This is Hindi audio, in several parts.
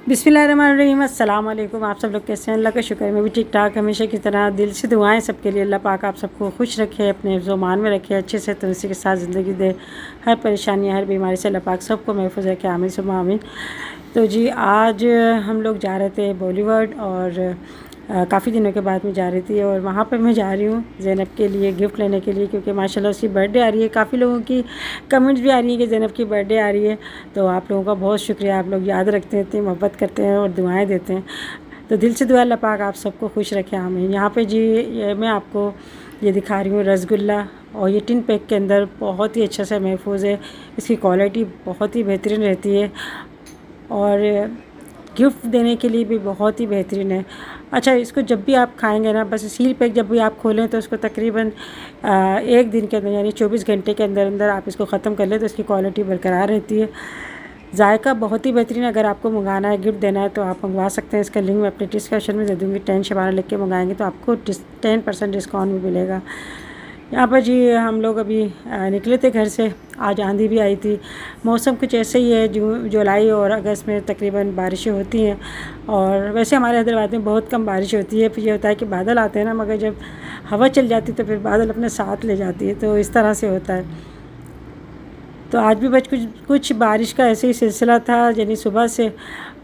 बिस्मिल्लाहिर्रहमानिर्रहीम। अस्सलाम वालेकुम। आप सब लोग कैसे हैं? अल्लाह का शुक्र है मैं भी ठीक ठाक। हमेशा की तरह दिल से दुआएं सबके लिए। अल्लाह पाक आप सबको खुश रखे, अपने हिफ्ज़ व मान में रखे, अच्छे से तंदुरुस्ती के साथ ज़िंदगी दे, हर परेशानी हर बीमारी से अल्लाह पाक सबको महफूज रखे, आमीन सुम्मा आमीन। तो जी आज हम लोग जा रहे थे बॉलीवुड और काफ़ी दिनों के बाद मैं जा रही थी और वहाँ पर मैं जा रही हूँ ज़ैनब के लिए गिफ्ट लेने के लिए, क्योंकि माशाल्लाह उसकी बर्थडे आ रही है। काफ़ी लोगों की कमेंट्स भी आ रही है कि ज़ैनब की बर्थडे आ रही है, तो आप लोगों का बहुत शुक्रिया। आप लोग याद रखते हैं, इतनी मोहब्बत करते हैं और दुआएं देते हैं, तो दिल से दुआ अल्लाह पाक आप सबको खुश रखे, आमीन। यहाँ पे जी ये मैं आपको ये दिखा रही हूँ रसगुल्ला, और ये टिन पैक के अंदर बहुत ही अच्छा सा महफूज है। इसकी क्वालिटी बहुत ही बेहतरीन रहती है और गिफ्ट देने के लिए भी बहुत ही बेहतरीन है। अच्छा, इसको जब भी आप खाएंगे ना, बस सील पैक जब भी आप खोलें तो इसको तकरीबन एक दिन के अंदर यानी 24 घंटे के अंदर अंदर आप इसको ख़त्म कर लें, तो इसकी क्वालिटी बरकरार रहती है। जायका बहुत ही बेहतरीन है। अगर आपको मंगाना है, गिफ्ट देना है, तो आप मंगवा सकते हैं। इसका लिंक मैं अपने डिस्क्रिप्शन में दे दूँगी। 10 शबाना लिख के मंगाएंगे तो आपको 10% डिस्काउंट भी मिलेगा। यहाँ पर जी हम लोग अभी निकले थे घर से, आज आंधी भी आई थी। मौसम कुछ ऐसे ही है, जुलाई और अगस्त में तकरीबन बारिशें होती हैं, और वैसे हमारे हैदराबाद में बहुत कम बारिश होती है। फिर ये होता है कि बादल आते हैं ना, मगर जब हवा चल जाती है तो फिर बादल अपने साथ ले जाती है, तो इस तरह से होता है। तो आज भी बस कुछ बारिश का ऐसे ही सिलसिला था, यानी सुबह से,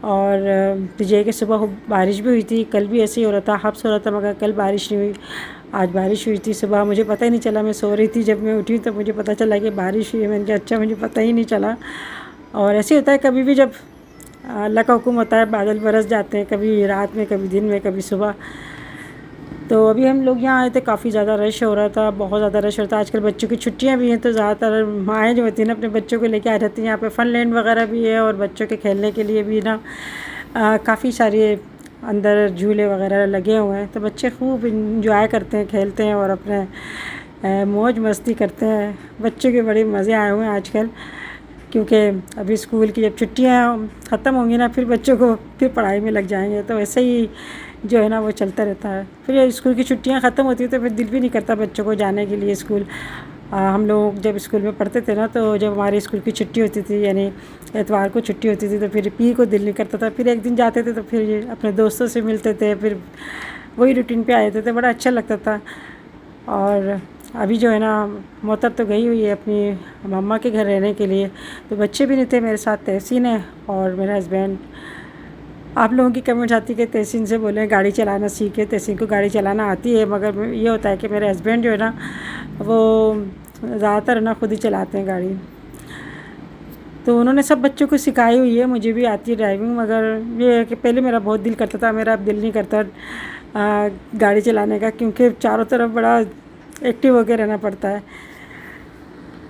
और तुझे कि सुबह बारिश भी हुई थी, कल भी ऐसे ही हो रहा था, हब्स हो रहा था, मगर कल बारिश नहीं हुई। आज बारिश हुई थी सुबह, मुझे पता ही नहीं चला, मैं सो रही थी, जब मैं उठी तो मुझे पता चला कि बारिश हुई है। मैंने कहा अच्छा, मुझे पता ही नहीं चला। और ऐसे होता है कभी भी, जब अल्लाह का हुक्म होता है बादल बरस जाते हैं, कभी रात में, कभी दिन में, कभी सुबह। तो अभी हम लोग यहाँ आए थे, काफ़ी ज़्यादा रश हो रहा था, बहुत ज़्यादा रश होता है। आजकल बच्चों की छुट्टियाँ भी हैं, तो ज़्यादातर माएँ जो होती हैं ना, अपने बच्चों को लेके आ जाती हैं। यहाँ पे फन लैंड वगैरह भी है, और बच्चों के खेलने के लिए भी ना काफ़ी सारे अंदर झूले वगैरह लगे हुए हैं, तो बच्चे खूब इंजॉय करते हैं, खेलते हैं और अपने मौज मस्ती करते हैं। बच्चों के बड़े मज़े आए हुए हैं आजकल, क्योंकि अभी स्कूल की जब छुट्टियाँ ख़त्म होंगी ना, फिर बच्चों को फिर पढ़ाई में लग जाएंगे, तो वैसे ही जो है ना वो चलता रहता है। फिर स्कूल की छुट्टियाँ ख़त्म होती है तो फिर दिल भी नहीं करता बच्चों को जाने के लिए स्कूल। हम लोग जब स्कूल में पढ़ते थे ना, तो जब हमारी स्कूल की छुट्टी होती थी, यानी एतवार को छुट्टी होती थी, तो फिर पीर को दिल नहीं करता था। फिर एक दिन जाते थे तो फिर अपने दोस्तों से मिलते थे, फिर वही रूटीन पे आए थे, बड़ा अच्छा लगता था। और अभी जो है ना, मोहतर तो गई हुई है अपनी मम्मा के घर रहने के लिए, तो बच्चे भी नहीं थे मेरे साथ, तहसीन है और मेरा हस्बैंड। आप लोगों की कमेंट्स आती है कि तहसीन से बोलें गाड़ी चलाना सीखे। तहसीन को गाड़ी चलाना आती है, मगर ये होता है कि मेरे हस्बैंड जो है ना, वो ज़्यादातर ना खुद ही चलाते हैं गाड़ी, तो उन्होंने सब बच्चों को सिखाई हुई है। मुझे भी आती है ड्राइविंग, मगर ये है कि पहले मेरा बहुत दिल करता था, मेरा अब दिल नहीं करता गाड़ी चलाने का, क्योंकि चारों तरफ बड़ा एक्टिव होकर रहना पड़ता है।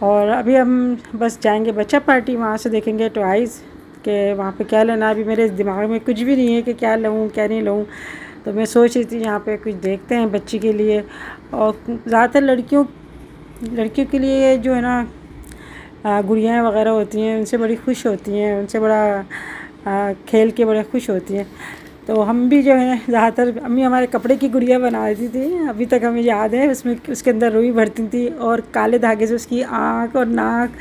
और अभी हम बस जाएंगे बच्चा पार्टी, वहाँ से देखेंगे टॉयज़ कि वहाँ पे क्या लेना। अभी मेरे दिमाग में कुछ भी नहीं है कि क्या लूँ क्या नहीं लूँ, तो मैं सोच रही थी यहाँ पे कुछ देखते हैं बच्ची के लिए। और ज़्यादातर लड़कियों के लिए जो है ना गुड़ियाँ वगैरह होती हैं, उनसे बड़ी खुश होती हैं, उनसे बड़ा खेल के बड़े खुश होती हैं। तो हम भी जो है ज़्यादातर, अम्मी हमारे कपड़े की गुड़िया बना देती थी, अभी तक हमें याद है। उसमें उसके अंदर रुई भरती थी और काले धागे से उसकी आँख और नाक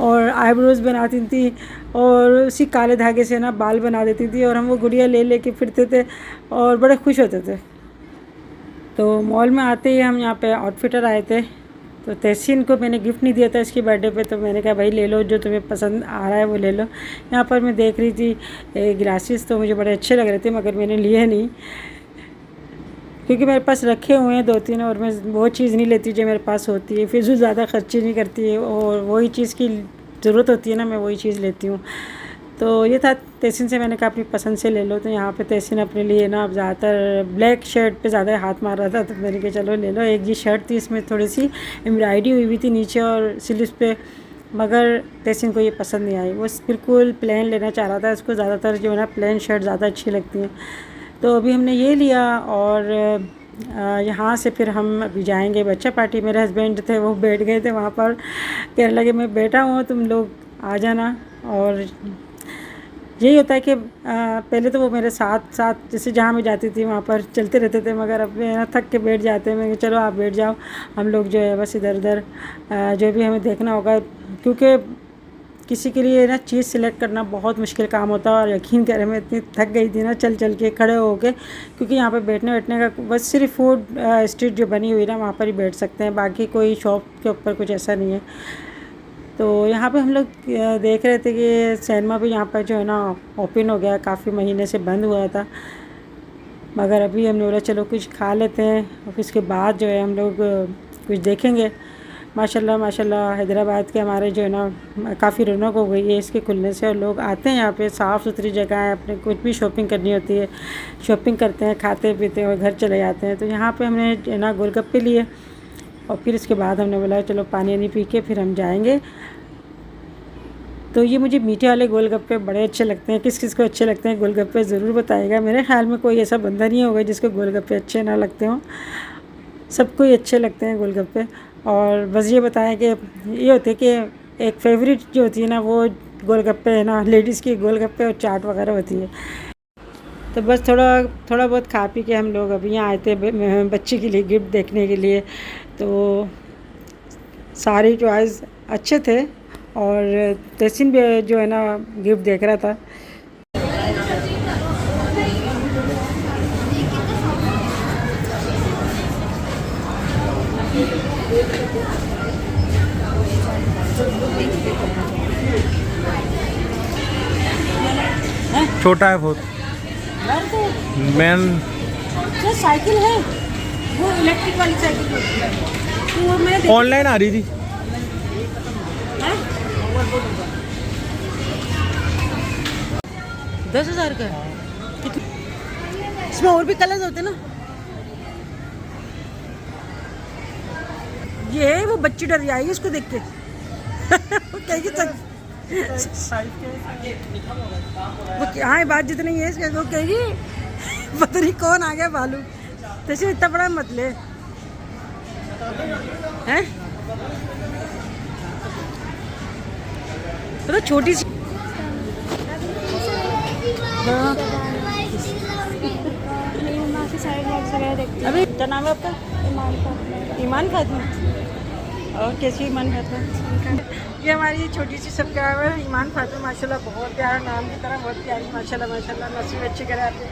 और आईब्रोज बनाती थी, और उसी काले धागे से ना बाल बना देती थी, और हम वो गुड़िया ले लेके फिरते थे और बड़े खुश होते थे। तो मॉल में आते ही हम यहाँ पे आउटफिटर आए थे, तो तहसीन को मैंने गिफ्ट नहीं दिया था इसकी बर्थडे पे, तो मैंने कहा भाई ले लो, जो तुम्हें पसंद आ रहा है वो ले लो। यहाँ पर मैं देख रही थी ग्लासेस, तो मुझे बड़े अच्छे लग रहे थे, मगर मैंने लिए नहीं, क्योंकि मेरे पास रखे हुए हैं 2-3, और मैं वो चीज़ नहीं लेती जो मेरे पास होती है। फिजूल ज़्यादा खर्ची नहीं करती है, और वही चीज़ की ज़रूरत होती है ना, मैं वही चीज़ लेती हूँ। तो ये था तहसीन से, मैंने कहा अपनी पसंद से ले लो। तो यहाँ पे तहसीन अपने लिए ना, अब ज़्यादातर ब्लैक शर्ट पे ज़्यादा हाथ मार रहा था, तो मैंने कहा चलो ले लो। एक ये शर्ट थी, इसमें थोड़ी सी एम्ब्रॉयडरी हुई हुई थी नीचे और स्लीव्स पे, मगर तहसीन को ये पसंद नहीं आई, वो बिल्कुल प्लेन लेना चाह रहा था। इसको ज़्यादातर जो है ना प्लेन शर्ट ज़्यादा अच्छी लगती हैं, तो अभी हमने ये लिया। और यहाँ से फिर हम अभी जाएंगे बच्चा पार्टी। मेरे हस्बैंड थे वो बैठ गए थे वहाँ पर, कहने लगे मैं बैठा हूँ, तुम लोग आ जाना। और यही होता है कि पहले तो वो मेरे साथ जैसे जहाँ मैं जाती थी वहाँ पर चलते रहते थे, मगर अब ना थक के बैठ जाते हैं। मैं चलो आप बैठ जाओ, हम लोग जो है बस इधर उधर जो भी हमें देखना होगा, क्योंकि किसी के लिए ना चीज़ सिलेक्ट करना बहुत मुश्किल काम होता है। और यकीन करें मैं इतनी थक गई थी ना चल चल के, खड़े होके, क्योंकि यहाँ पे बैठने बैठने का बस सिर्फ फूड स्ट्रीट जो बनी हुई ना वहाँ पर ही बैठ सकते हैं, बाकी कोई शॉप के ऊपर कुछ ऐसा नहीं है। तो यहाँ पे हम लोग देख रहे थे कि सिनेमा भी यहाँ पर जो है ना ओपन हो गया, काफ़ी महीने से बंद हुआ था, मगर अभी हमने बोला चलो कुछ खा लेते हैं और उसके बाद जो है हम लोग कुछ देखेंगे। माशाल्लाह माशाल्लाह हैदराबाद के हमारे जो है ना काफ़ी रौनक हो गई है इसके खुलने से, और लोग आते हैं यहाँ पे, साफ़ सुथरी जगह है, अपने कुछ भी शॉपिंग करनी होती है शॉपिंग करते हैं, खाते पीते हैं और घर चले जाते हैं। तो यहाँ पे हमने जो है ना गोलगप्पे लिए और फिर इसके बाद हमने बोला चलो पानी वानी पी के फिर हम जाएंगे। तो ये मुझे मीठे वाले गोलगप्पे बड़े अच्छे लगते हैं। किस किस को अच्छे लगते हैं गोलगप्पे ज़रूर बताइएगा। मेरे ख्याल में कोई ऐसा बंदा नहीं होगा जिसको गोलगप्पे अच्छे ना लगते हों, सबको ही अच्छे लगते हैं गोलगप्पे। और बस ये बताएं कि ये होते हैं कि एक फेवरेट जो होती है ना वो गोलगप्पे है ना, लेडीज़ की गोलगप्पे और चाट वगैरह होती है। तो बस थोड़ा बहुत खा पी के हम लोग अभी यहाँ आए थे बच्चे के लिए गिफ्ट देखने के लिए। तो सारी चॉइस अच्छे थे और तहसीन भी जो है ना गिफ्ट देख रहा था। छोटा है बहुत। मैन जो साइकिल है वो इलेक्ट्रिक वाली साइकिल है, तो वो मैं ऑनलाइन आ रही थी। 10,000 का है। इसमें और भी कलर्स होते ना। ये है वो बच्ची डर जाएगी इसको देख के। वो कहेगी वो हाँ बात जितनी है इसके, वो कहेगी पता नहीं कौन आ गया भालू, तो इसे इतना बड़ा मत ले हैं। तो छोटी सी अभी क्या नाम है आपका? ईमान खातून। और कैसी ईमान खातून? ये हमारी छोटी सी सब्सक्राइबर है ईमान खातून, माशाल्लाह बहुत प्यारा नाम की तरह, बहुत प्यारी माशाल्लाह माशाल्लाह, नसीब अच्छी करे आपके।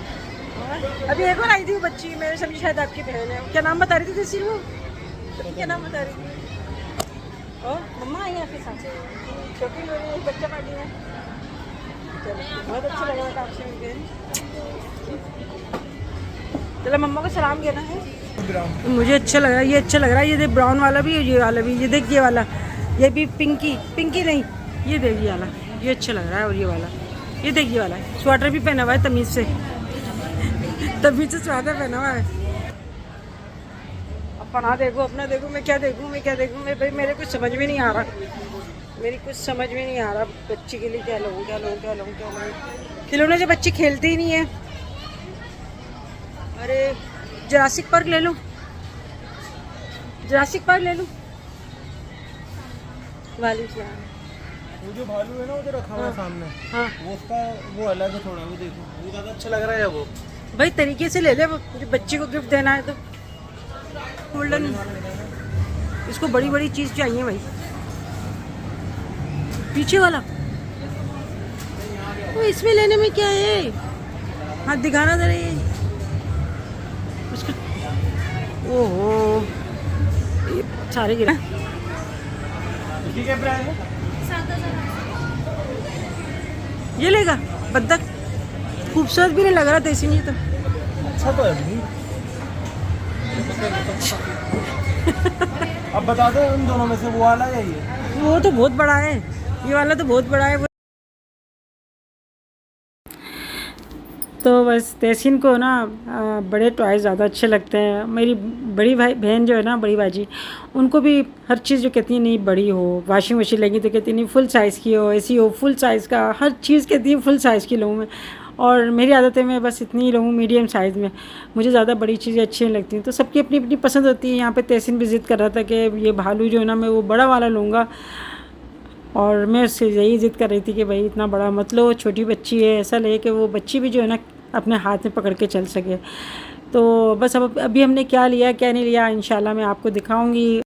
और अभी एक और आई थी वो बच्ची, मेरे समझी शायद आपकी बहन है। क्या नाम बता रही थी तस्वीर वो? क्या नाम बता रही थी? और मम्मा आई आपके साथ, छोटी हो रही है बच्चा पार्टी में। बहुत अच्छा लग रहा था आपसे मिलकर। चलो मम्मा को सलाम कहना है। मुझे अच्छा लग रहा है, ये अच्छा लग रहा है। ये देख ब्राउन वाला भी, ये वाला भी, ये देख ये वाला, ये भी पिंकी नहीं, ये देख ये वाला, ये अच्छा लग रहा है। और ये वाला, ये देख ये वाला स्वेटर भी पहना हुआ है तमीज़ से स्वेटर पहना हुआ है। अपना देखो अपना देखो, मैं क्या देखूँ मैं भाई, मेरे कुछ समझ में नहीं आ रहा, बच्ची के लिए क्या लूँ। खिलौने से बच्चे खेलते ही नहीं है। अरे जुरासिक पार्क ले लूँ, वाली क्या वो जो भालू है ना उधर रखा हुआ है सामने, हाँ वो उसका वो अलग है थोड़ा, वो देखो वो ज़्यादा अच्छा लग रहा है। वो भाई तरीके से ले ले, मुझे बच्चे को गिफ्ट देना है तो गोल्डन, इसको बड़ी बड़ी चीज़ चाहिए भाई। पीछे वाला वो इसमें लेने में क्या है? हाँ दिखाना जरा ये उसको। ओहो ये सारे गिरा। क्या प्राइस है? ये लेगा बद्दक, खूबसूरत भी नहीं लग रहा था इसीलिए तो। अच्छा तो है। अब बता दो उन दोनों में से वो वाला या ये? वो तो बहुत बड़ा है, ये वाला तो बहुत बड़ा है। तो बस तहसीन को ना बड़े टॉयज़ ज़्यादा अच्छे लगते हैं। मेरी बड़ी बहन जो है ना, बड़ी बाजी, उनको भी हर चीज़ जो कहती है नहीं बड़ी हो, वाशिंग मशीन लगी तो कहती नहीं फुल साइज़ की हो, ऐसी हो फुल साइज़ का, हर चीज़ कहती है फुल साइज़ की लूँ मैं। और मेरी आदत है मैं बस इतनी ही लूँ मीडियम साइज़ में, मुझे ज़्यादा बड़ी चीज़ें अच्छी नहीं लगती। तो सबकी अपनी अपनी पसंद होती है। यहाँ पे तहसीन भी ज़िद कर रहा था कि ये भालू जो है ना मैं वो बड़ा वाला लूँगा, और मैं उससे यही ज़िद कर रही थी कि भाई इतना बड़ा मत लो, छोटी बच्ची है, ऐसा ले कि वो बच्ची भी जो है ना अपने हाथ में पकड़ के चल सके। तो बस अब अभी हमने क्या लिया क्या नहीं लिया इंशाल्लाह मैं आपको दिखाऊंगी।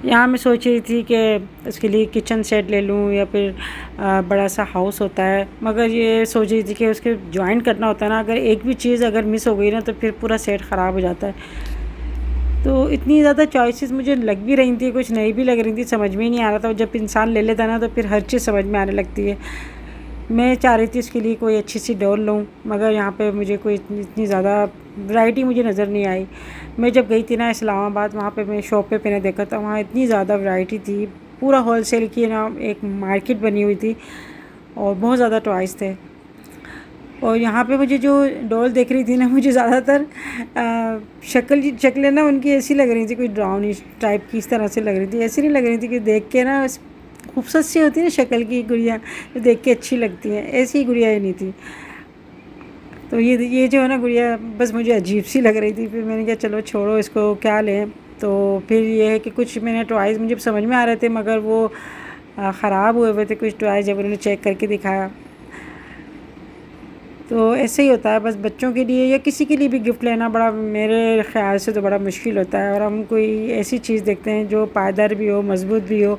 यहाँ मैं सोच रही थी कि उसके लिए किचन सेट ले लूँ या फिर बड़ा सा हाउस होता है, मगर ये सोच रही थी कि उसके ज्वाइन करना होता है ना, अगर एक भी चीज़ अगर मिस हो गई ना तो फिर पूरा सेट ख़राब हो जाता है। तो इतनी ज़्यादा चॉइसेस मुझे लग भी रही थी, कुछ नई भी लग रही थी, समझ में ही नहीं आ रहा था। जब इंसान ले लेता ना तो फिर हर चीज़ समझ में आने लगती है। मैं चाह रही थी इसके लिए कोई अच्छी सी डॉल लूँ, मगर यहाँ पे मुझे कोई इतनी ज़्यादा वैरायटी मुझे नज़र नहीं आई। मैं जब गई थी ना इस्लामाबाद, वहाँ पे मैं शॉप पे मैंने देखा था, वहाँ इतनी ज़्यादा वैरायटी थी, पूरा होलसेल की ना एक मार्केट बनी हुई थी और बहुत ज़्यादा टॉयज़ थे। और यहाँ पे मुझे जो डॉल देख रही थी ना, मुझे ज़्यादातर शक्लें ना उनकी ऐसी लग रही थी, कोई ब्राउनिश टाइप की इस तरह से लग रही थी। ऐसी नहीं लग रही थी कि देख के ना खूबसूरत सी होती है ना शक्ल की गुड़िया, जो देख के अच्छी लगती हैं, ऐसी गुड़िया ही नहीं थी। तो ये जो है ना गुड़िया बस मुझे अजीब सी लग रही थी। फिर मैंने कहा चलो छोड़ो इसको, क्या लें। तो फिर ये है कि कुछ मैंने टॉयज़ मुझे समझ में आ रहे थे, मगर वो ख़राब हुए थे कुछ टॉयज़, जब उन्होंने चेक करके दिखाया। तो ऐसे ही होता है, बस बच्चों के लिए या किसी के लिए भी गिफ्ट लेना बड़ा, मेरे ख़्याल से तो बड़ा मुश्किल होता है। और हम कोई ऐसी चीज़ देखते हैं जो पायदार भी हो, मज़बूत भी हो,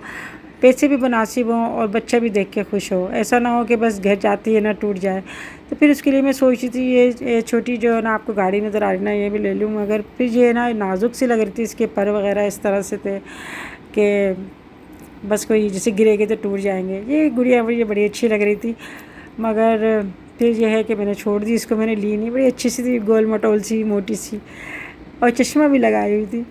पैसे भी मुनासिब हों और बच्चा भी देख के खुश हो। ऐसा ना हो कि बस घर जाती है ना टूट जाए। तो फिर उसके लिए मैं सोच रही थी ये छोटी जो है ना आपको गाड़ी नज़र आ रही ना, ये भी ले लूँ। मगर फिर ये ना नाजुक सी लग रही थी, इसके पर वगैरह इस तरह से थे कि बस कोई जैसे गिरेंगे तो टूट जाएंगे। ये गुड़िया मुझे बड़ी अच्छी लग रही थी, मगर फिर यह है कि मैंने छोड़ दी इसको, मैंने ली नहीं। बड़ी अच्छी सी थी, गोल मटोल सी, मोटी सी, और चश्मा भी लगाई हुई थी।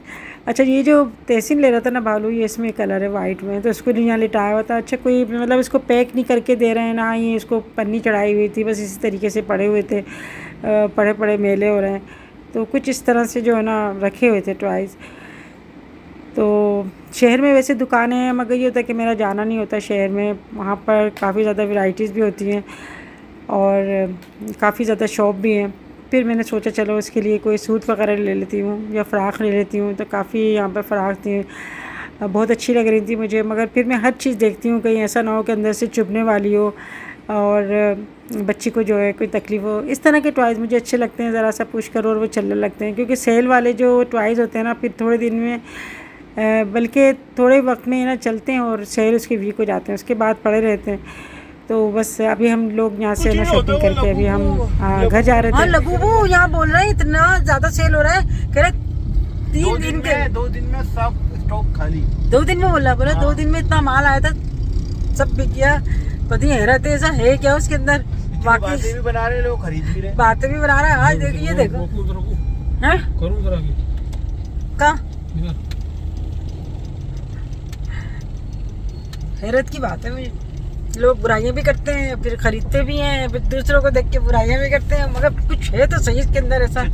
अच्छा, ये जो तहसीन ले रहा था ना भालू, ये इसमें कलर है वाइट में, तो इसको यहाँ लिटाया हुआ था। अच्छा, कोई मतलब इसको पैक नहीं करके दे रहे हैं ना, ये इसको पन्नी चढ़ाई हुई थी, बस इसी तरीके से पड़े हुए थे, पड़े पड़े मेले हो रहे हैं। तो कुछ इस तरह से जो है ना रखे हुए थे टॉयज़। तो शहर में वैसे दुकानें हैं, मगर ये होता है कि मेरा जाना नहीं होता शहर में। वहाँ पर काफ़ी ज़्यादा वैरायटीज़ भी होती हैं और काफ़ी ज़्यादा शॉप भी हैं। फिर मैंने सोचा चलो इसके लिए कोई सूट वगैरह ले लेती हूँ या फ़्राक ले लेती हूँ। तो काफ़ी यहाँ पर फ़्राक थी, बहुत अच्छी लग रही थी मुझे। मगर फिर मैं हर चीज़ देखती हूँ, कहीं ऐसा ना हो कि अंदर से चुभने वाली हो और बच्ची को जो है कोई तकलीफ़ हो। इस तरह के टॉयज़ मुझे अच्छे लगते हैं, ज़रा सा पुश करो और वो चलने लगते हैं। क्योंकि सेल वाले जो टॉयज़ होते हैं ना, फिर थोड़े दिन में बल्कि थोड़े वक्त में ना चलते हैं और सेल उसके वीक हो जाते हैं, उसके बाद पड़े रहते हैं। तो बस अभी हम लोग यहाँ से ना शॉपिंग करके अभी हम घर जा रहे थे। लगू वो यहाँ बोल रहे हैं इतना ज्यादा सेल हो रहा है, कह रहे 3 दिन के 2 दिन में सब स्टॉक खाली। 2 दिन में बोला 2 दिन में इतना माल आया था, सब बिक गया। पता नहीं हैरत है, ऐसा है क्या उसके अंदर। बातें भी बना रहे लोग, खरीद भी रहे, बातें भी बना रहे हैं। आज देखिए, देखो हैं कहाँ, हैरत की बात है। मुझे लोग बुराइयां भी करते हैं, फिर खरीदते भी हैं, फिर दूसरों को देख के बुराइयां भी करते हैं, मगर कुछ है तो सही इसके अंदर। ऐसा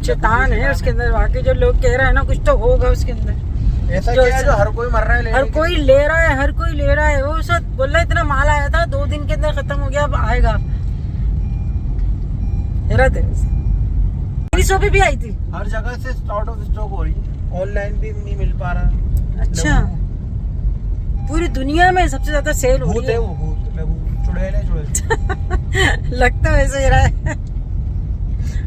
शैतान है उसके अंदर वाकई। जो लोग कह रहे हैं ना, कुछ तो होगा उसके अंदर। ऐसा क्या है जो हर कोई मर रहा है, हर कोई ले रहा है, हर कोई ले रहा है। वो सब बोल रहा है इतना माल आया था, 2 दिन के अंदर खत्म हो गया, अब आएगा। हैरत है। शॉप भी आई थी, हर जगह से आउट ऑफ स्टॉक हो रही है, ऑनलाइन भी नहीं मिल पा रहा। अच्छा, पूरी दुनिया में सबसे ज्यादा सेल हो रही है। वो चुड़ैल लगता है वैसे ही रहा है।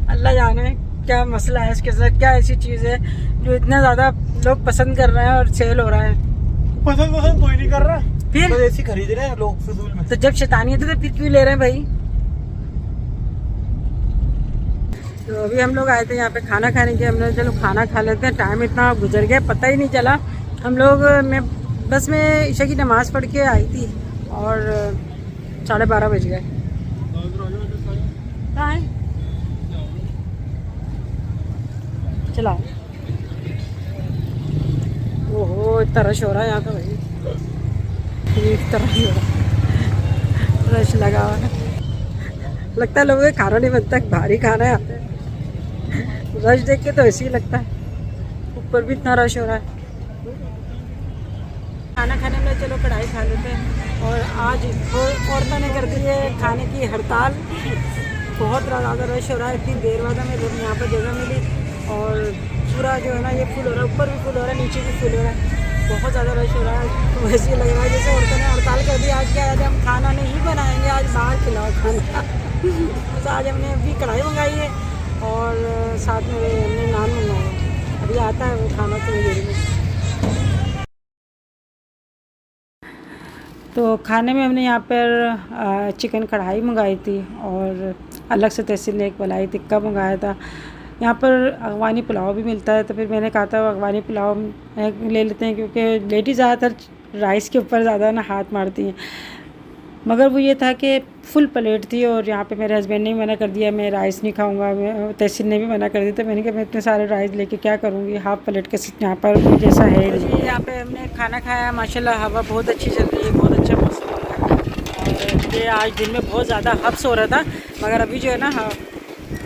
अल्लाह जाने क्या मसला है इसके साथ, क्या ऐसी चीज है जो इतना ज्यादा लोग पसंद कर रहे हैं और सेल हो रहा है। पसंद कोई नहीं कर रहा, फिर बस ऐसे खरीद रहे हैं लोग फिजूल में। तो जब शैतानियत है तो फिर क्यों ले रहे हैं भाई। तो अभी हम लोग आए थे यहाँ पे खाना खाने के, हमने चलो खाना खा लेते हैं। टाइम इतना गुजर गया पता ही नहीं चला। हम लोग मैं बस में ईशा की नमाज़ पढ़ के आई थी और 12:30 बज गए। कहाँ है, चलाओ। ओहो, इतना रश हो रहा है यहाँ तो भाई, एक तरह ही हो रहा, रश लगा हुआ है। लगता है लोगों के खाना नहीं बनता, भारी खाना है यहाँ पे। रश देख के तो ऐसे ही लगता है, ऊपर भी इतना रश हो रहा है। खाना खाने में चलो कढ़ाई खा लेते हैं। और आज औरतों ने कर दी है खाने की हड़ताल। बहुत ज़्यादा रश हो रहा है, इतनी देर बाद हमें यहाँ पर जगह मिली और पूरा जो है ना ये फुल हो रहा है, ऊपर भी फुल हो रहा है, नीचे भी फुल हो रहा है, बहुत ज़्यादा रश हो रहा है। तो वैसे ही लग रहा है जैसे औरतों ने हड़ताल कर दी। आज क्या, आज हम खाना नहीं बनाएंगे, आज बाहर खिलाओ खाना। तो आज हमने अभी कढ़ाई मंगाई है और साथ में हमने नान मंगाया है। अभी आता है वो खाना थोड़ी देर में। तो खाने में हमने यहाँ पर चिकन कढ़ाई मंगाई थी और अलग से तहसील ने एक मलाई टिक्का मंगाया था। यहाँ पर अफ़गानी पुलाव भी मिलता है, तो फिर मैंने कहा था अफ़गानी पुलाव ले लेते हैं, क्योंकि लेडीज़ ज़्यादातर राइस के ऊपर ज़्यादा ना हाथ मारती हैं। मगर वो ये था कि फुल प्लेट थी और यहाँ पे मेरे हस्बैंड ने भी मना कर दिया, मैं राइस नहीं खाऊंगा, तहसील ने भी मना कर दिया। तो मैंने कहा मैं इतने सारे राइस लेके क्या करूँगी, हाफ़ प्लेट के यहाँ पर जैसा है नहीं। यहाँ पे हमने खाना खाया, माशाल्लाह हवा बहुत अच्छी चल रही है, बहुत अच्छा मौसम हो रहा है। और ये आज दिन में बहुत ज़्यादा हब्स हो रहा था, मगर अभी जो है ना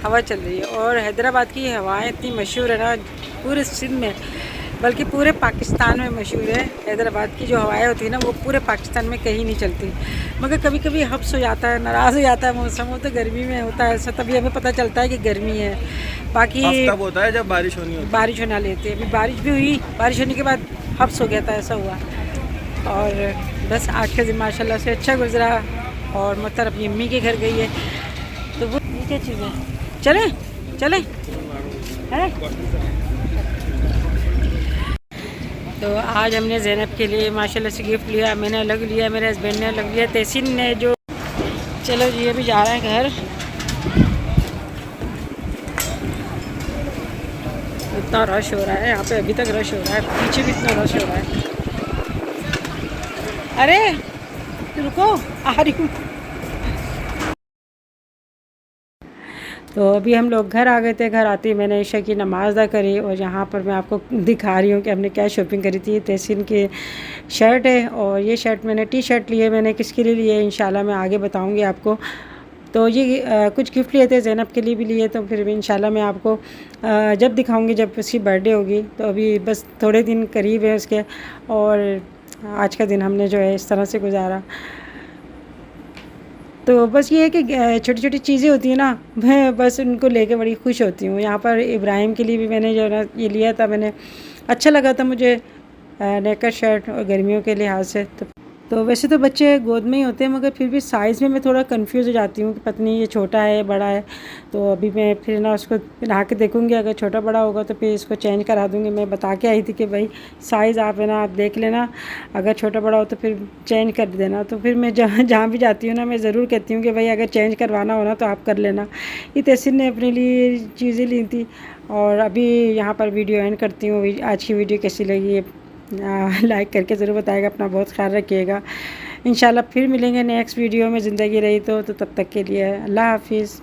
हवा चल रही है। और हैदराबाद की हवाएँ इतनी मशहूर है ना पूरे सिंध में, बल्कि पूरे पाकिस्तान में मशहूर है। हैदराबाद की जो हवाएं होती है ना वो पूरे पाकिस्तान में कहीं नहीं चलती। मगर कभी कभी हब्स हो जाता है, नाराज़ हो जाता है मौसम, वो तो गर्मी में होता है ऐसा, तभी हमें पता चलता है कि गर्मी है। बाकी तब होता है जब बारिश होनी होती है। बारिश होना लेती है, अभी बारिश भी हुई, बारिश होने के बाद हब्स हो गया था, ऐसा हुआ। और बस आज का दिन माशाल्लाह से अच्छा गुजरा। और मतलब अपनी अम्मी के घर गई है, तो वो ये क्या चीज़ है, चले चले है। तो आज हमने ज़ैनब के लिए माशाल्लाह से गिफ्ट लिया, मैंने अलग लिया, मेरे हस्बैंड ने अलग लिया, तहसीन ने जो। चलो जी अभी जा रहे हैं घर। इतना रश हो रहा है यहाँ पे, अभी तक रश हो रहा है, पीछे भी इतना रश हो रहा है। अरे रुको, आ रही हूँ। तो अभी हम लोग घर आ गए थे। घर आते ही मैंने ईशा की नमाज़ अदा करी और यहाँ पर मैं आपको दिखा रही हूँ कि हमने क्या शॉपिंग करी थी। तहसीन की शर्ट है और ये शर्ट मैंने टी शर्ट ली है, मैंने किसके लिए लिए इंशाल्लाह मैं आगे बताऊँगी आपको। तो ये कुछ गिफ्ट लिए थे, ज़ैनब के लिए भी लिए, तो फिर भी इंशाल्लाह मैं आपको जब दिखाऊँगी जब उसकी बर्थडे होगी। तो अभी बस थोड़े दिन करीब है उसके, और आज का दिन हमने जो है इस तरह से गुजारा। तो बस ये है कि छोटी छोटी चीज़ें होती हैं ना, मैं बस उनको लेके बड़ी खुश होती हूँ। यहाँ पर इब्राहिम के लिए भी मैंने जो है ना ये लिया था, मैंने अच्छा लगा था मुझे नेकर शर्ट, और गर्मियों के लिहाज से। तो वैसे तो बच्चे गोद में ही होते हैं, मगर फिर भी साइज़ में मैं थोड़ा कंफ्यूज हो जाती हूँ कि पता नहीं ये छोटा है बड़ा है। तो अभी मैं फिर ना उसको नहा के देखूँगी, अगर छोटा बड़ा होगा तो फिर इसको चेंज करा दूँगी। मैं बता के आई थी कि भाई साइज़ आप है ना आप देख लेना, अगर छोटा बड़ा हो तो फिर चेंज कर देना। तो फिर मैं जहाँ भी जाती हूँ ना मैं ज़रूर कहती हूँ कि भाई अगर चेंज करवाना हो ना तो आप कर लेना। ये तहसीन ने अपने लिए चीज़ें ली थी। और अभी यहाँ पर वीडियो एंड करती हूँ। आज की वीडियो कैसी लगी लाइक करके ज़रूर बताएगा। अपना बहुत ख्याल रखिएगा। इंशाल्लाह फिर मिलेंगे नेक्स्ट वीडियो में, ज़िंदगी रही तो तब तक के लिए अल्लाह हाफिज़।